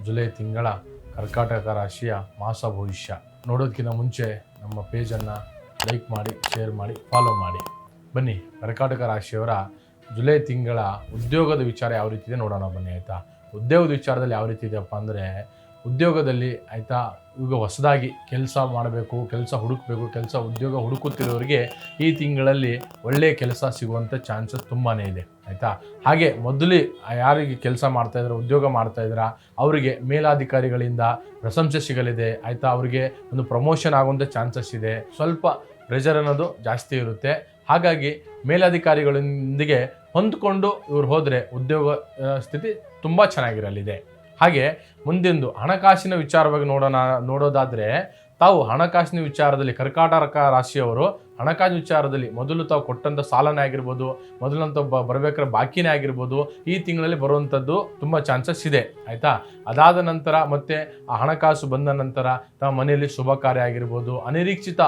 July ತಿಂಗಳ ಕರ್ಕಾಟಕ ರಾಶಿಯ ಮಾಸ ಭವಿಷ್ಯ ನೋಡೋದಕ್ಕಿಂತ ಮುಂಚೆ ನಮ್ಮ ಪೇಜನ್ನು ಲೈಕ್ ಮಾಡಿ, ಶೇರ್ ಮಾಡಿ, ಫಾಲೋ ಮಾಡಿ. ಬನ್ನಿ, ಕರ್ಕಾಟಕ ರಾಶಿಯವರ ಜುಲೈ ತಿಂಗಳ ಉದ್ಯೋಗದ ವಿಚಾರ ಯಾವ ರೀತಿ ಇದೆ ನೋಡೋಣ ಬನ್ನಿ. ಆಯಿತಾ, ಉದ್ಯೋಗದ ವಿಚಾರದಲ್ಲಿ ಯಾವ ರೀತಿ ಇದೆಯಪ್ಪ ಅಂದರೆ, ಉದ್ಯೋಗದಲ್ಲಿ ಆಯಿತಾ, ಈಗ ಹೊಸದಾಗಿ ಕೆಲಸ ಮಾಡಬೇಕು, ಕೆಲಸ ಹುಡುಕಬೇಕು, ಉದ್ಯೋಗ ಹುಡುಕುತ್ತಿರೋರಿಗೆ ಈ ತಿಂಗಳಲ್ಲಿ ಒಳ್ಳೆಯ ಕೆಲಸ ಸಿಗುವಂಥ ಚಾನ್ಸಸ್ ತುಂಬಾ ಇದೆ. ಆಯಿತಾ, ಹಾಗೆ ಮೊದಲು ಯಾರಿಗೆ ಕೆಲಸ ಮಾಡ್ತಾಯಿದ್ರು, ಉದ್ಯೋಗ ಮಾಡ್ತಾಯಿದ್ರ ಅವರಿಗೆ ಮೇಲಾಧಿಕಾರಿಗಳಿಂದ ಪ್ರಶಂಸೆ ಸಿಗಲಿದೆ. ಆಯಿತಾ, ಅವರಿಗೆ ಒಂದು ಪ್ರಮೋಷನ್ ಆಗುವಂಥ ಚಾನ್ಸಸ್ ಇದೆ. ಸ್ವಲ್ಪ ಪ್ರೆಷರ್ ಅನ್ನೋದು ಜಾಸ್ತಿ ಇರುತ್ತೆ. ಹಾಗಾಗಿ ಮೇಲಧಿಕಾರಿಗಳೊಂದಿಗೆ ಹೊಂದ್ಕೊಂಡು ಇವ್ರು ಹೋದರೆ ಉದ್ಯೋಗ ಸ್ಥಿತಿ ತುಂಬ ಚೆನ್ನಾಗಿರಲಿದೆ. ಹಾಗೆ ಮುಂದೊಂದು ಹಣಕಾಸಿನ ವಿಚಾರವಾಗಿ ನೋಡೋದಾದರೆ, ತಾವು ಹಣಕಾಸಿನ ವಿಚಾರದಲ್ಲಿ ಕರ್ಕಾಟಕ ರಾಶಿಯವರು ಹಣಕಾಸಿನ ವಿಚಾರದಲ್ಲಿ ಮೊದಲು ತಾವು ಕೊಟ್ಟಂಥ ಸಾಲನೇ ಆಗಿರ್ಬೋದು, ಮೊದಲಂತ ಬರಬೇಕಾದ್ರೆ ಬಾಕಿನೇ ಆಗಿರ್ಬೋದು, ಈ ತಿಂಗಳಲ್ಲಿ ಬರುವಂಥದ್ದು ತುಂಬ ಚಾನ್ಸಸ್ ಇದೆ. ಆಯಿತಾ, ಅದಾದ ನಂತರ ಮತ್ತೆ ಆ ಹಣಕಾಸು ಬಂದ ನಂತರ ತಮ್ಮ ಮನೆಯಲ್ಲಿ ಶುಭ ಕಾರ್ಯ ಆಗಿರ್ಬೋದು, ಅನಿರೀಕ್ಷಿತ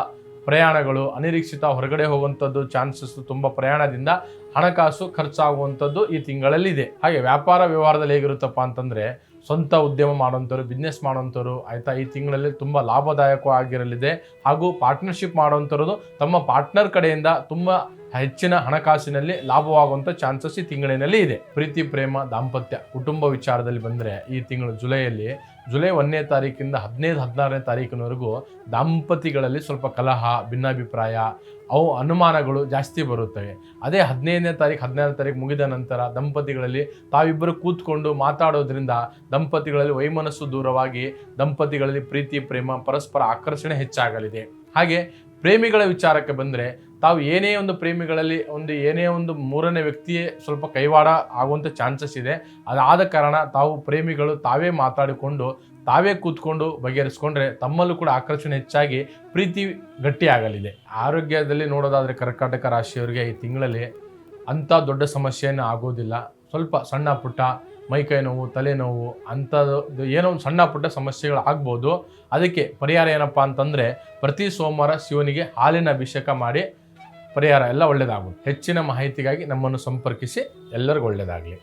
ಪ್ರಯಾಣಗಳು, ಅನಿರೀಕ್ಷಿತ ಹೊರಗಡೆ ಹೋಗುವಂಥದ್ದು ಚಾನ್ಸಸ್, ತುಂಬ ಪ್ರಯಾಣದಿಂದ ಹಣಕಾಸು ಖರ್ಚಾಗುವಂಥದ್ದು ಈ ತಿಂಗಳಲ್ಲಿ ಇದೆ. ಹಾಗೆ ವ್ಯಾಪಾರ ವ್ಯವಹಾರದಲ್ಲಿ ಹೇಗಿರುತ್ತಪ್ಪ ಅಂತಂದರೆ, ಸ್ವಂತ ಉದ್ಯಮ ಮಾಡುವಂಥವ್ರು, ಬಿಸ್ನೆಸ್ ಮಾಡುವಂಥವ್ರು ಆಯಿತಾ, ಈ ತಿಂಗಳಲ್ಲಿ ತುಂಬ ಲಾಭದಾಯಕವಾಗಿರಲಿದೆ. ಹಾಗೂ ಪಾರ್ಟ್ನರ್ಶಿಪ್ ಮಾಡುವಂಥವ್ರದ್ದು ತಮ್ಮ ಪಾರ್ಟ್ನರ್ ಕಡೆಯಿಂದ ತುಂಬ ಹೆಚ್ಚಿನ ಹಣಕಾಸಿನಲ್ಲಿ ಲಾಭವಾಗುವಂಥ ಚಾನ್ಸಸ್ ಈ ತಿಂಗಳಿನಲ್ಲಿ ಇದೆ. ಪ್ರೀತಿ, ಪ್ರೇಮ, ದಾಂಪತ್ಯ, ಕುಟುಂಬ ವಿಚಾರದಲ್ಲಿ ಬಂದರೆ ಈ ತಿಂಗಳು ಜುಲೈ 1ನೇ ತಾರೀಕಿಂದ 15-16ನೇ ತಾರೀಕಿನವರೆಗೂ ದಾಂಪತಿಗಳಲ್ಲಿ ಸ್ವಲ್ಪ ಕಲಹ, ಭಿನ್ನಾಭಿಪ್ರಾಯ, ಅನುಮಾನಗಳು ಜಾಸ್ತಿ ಬರುತ್ತವೆ. ಅದೇ 15ನೇ ತಾರೀಕು 16ನೇ ತಾರೀಕು ಮುಗಿದ ನಂತರ ದಂಪತಿಗಳಲ್ಲಿ ತಾವಿಬ್ಬರು ಕೂತ್ಕೊಂಡು ಮಾತಾಡೋದ್ರಿಂದ ದಂಪತಿಗಳಲ್ಲಿ ವೈಮನಸ್ಸು ದೂರವಾಗಿ ದಂಪತಿಗಳಲ್ಲಿ ಪ್ರೀತಿ, ಪ್ರೇಮ, ಪರಸ್ಪರ ಆಕರ್ಷಣೆ ಹೆಚ್ಚಾಗಲಿದೆ. ಹಾಗೆ ಪ್ರೇಮಿಗಳ ವಿಚಾರಕ್ಕೆ ಬಂದರೆ, ತಾವು ಏನೇ ಒಂದು ಪ್ರೇಮಿಗಳಲ್ಲಿ ಏನೇ ಒಂದು ಮೂರನೇ ವ್ಯಕ್ತಿಯೇ ಸ್ವಲ್ಪ ಕೈವಾಡ ಆಗುವಂಥ ಚಾನ್ಸಸ್ ಇದೆ. ಅದಾದ ಕಾರಣ ತಾವು ಪ್ರೇಮಿಗಳು ತಾವೇ ಮಾತಾಡಿಕೊಂಡು ತಾವೇ ಕೂತ್ಕೊಂಡು ಬಗೆಹರಿಸ್ಕೊಂಡ್ರೆ ತಮ್ಮಲ್ಲೂ ಕೂಡ ಆಕರ್ಷಣೆ ಹೆಚ್ಚಾಗಿ ಪ್ರೀತಿ ಗಟ್ಟಿಯಾಗಲಿದೆ. ಆರೋಗ್ಯದಲ್ಲಿ ನೋಡೋದಾದರೆ ಕರ್ಕಾಟಕ ರಾಶಿಯವರಿಗೆ ಈ ತಿಂಗಳಲ್ಲಿ ಅಂಥ ದೊಡ್ಡ ಸಮಸ್ಯೆಯನ್ನು ಆಗೋದಿಲ್ಲ. ಸ್ವಲ್ಪ ಸಣ್ಣ ಪುಟ್ಟ ಮೈಕೈ ನೋವು, ತಲೆನೋವು ಅಂಥದ್ದು ಏನೋ ಒಂದು ಸಣ್ಣ ಪುಟ್ಟ ಸಮಸ್ಯೆಗಳು ಆಗ್ಬೋದು. ಅದಕ್ಕೆ ಪರಿಹಾರ ಏನಪ್ಪ ಅಂತಂದರೆ, ಪ್ರತಿ ಸೋಮವಾರ ಶಿವನಿಗೆ ಹಾಲಿನ ಅಭಿಷೇಕ ಮಾಡಿ ಪರಿಹಾರ ಎಲ್ಲ ಒಳ್ಳೆಯದಾಗುತ್ತೆ. ಹೆಚ್ಚಿನ ಮಾಹಿತಿಗಾಗಿ ನಮ್ಮನ್ನು ಸಂಪರ್ಕಿಸಿ. ಎಲ್ಲರಿಗೂ ಒಳ್ಳೆಯದಾಗಲಿ.